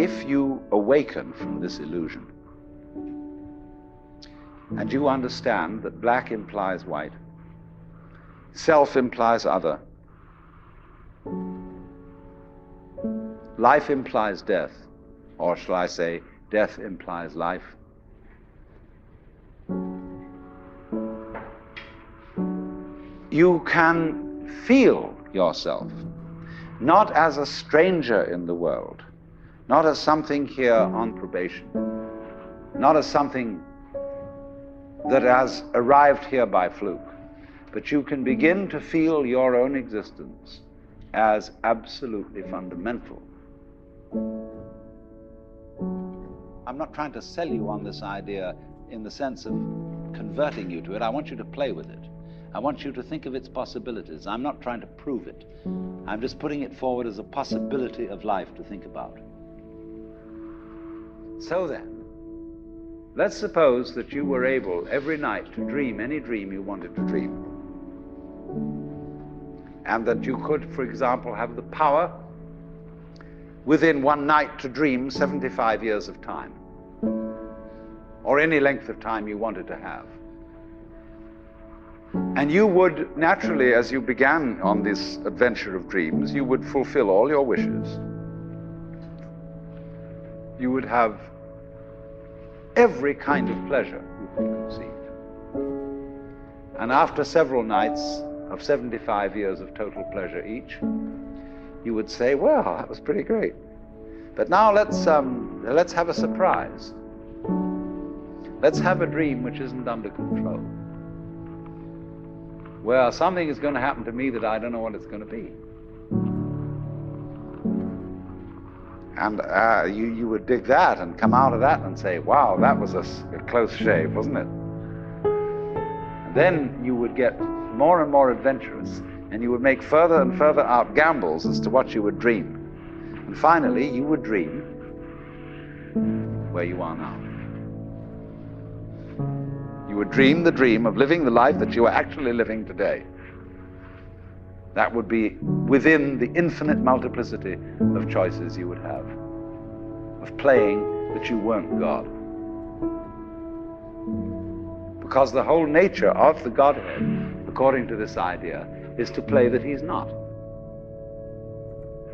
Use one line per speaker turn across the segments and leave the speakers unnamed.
if you awaken from this illusion, and you understand that black implies white, self implies other, life implies death, or shall I say, death implies life, you can feel yourself not as a stranger in the world, not as something here on probation, not as something that has arrived here by fluke, but you can begin to feel your own existence as absolutely fundamental. I'm not trying to sell you on this idea in the sense of converting you to it. I want you to play with it. I want you to think of its possibilities. I'm not trying to prove it. I'm just putting it forward as a possibility of life to think about. So then, let's suppose that you were able every night to dream any dream you wanted to dream. And that you could, for example, have the power within one night to dream 75 years of time, or any length of time you wanted to have. And you would naturally, as you began on this adventure of dreams, you would fulfill all your wishes. You would have every kind of pleasure you could conceive. And after several nights of 75 years of total pleasure each, you would say, well, that was pretty great. But now let's have a surprise. Let's have a dream which isn't under control, where something is going to happen to me that I don't know what it's going to be. And you would dig that and come out of that and say, wow, that was a close shave, wasn't it? And then you would get more and more adventurous, and you would make further and further out gambles as to what you would dream. And finally, you would dream where you are now. You would dream the dream of living the life that you are actually living today. That would be within the infinite multiplicity of choices you would have, of playing that you weren't God. Because the whole nature of the Godhead, according to this idea, is to play that he's not.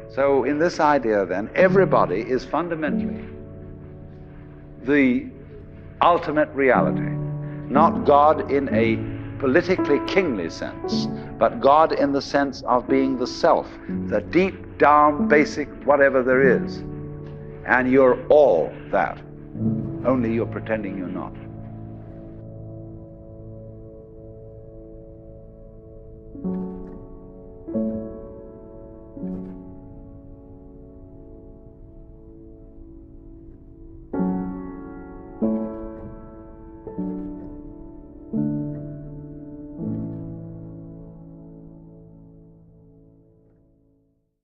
So in this idea then, everybody is fundamentally the ultimate reality. Not God in a politically kingly sense, but God in the sense of being the self, the deep down basic whatever there is. And you're all that, only you're pretending you're not.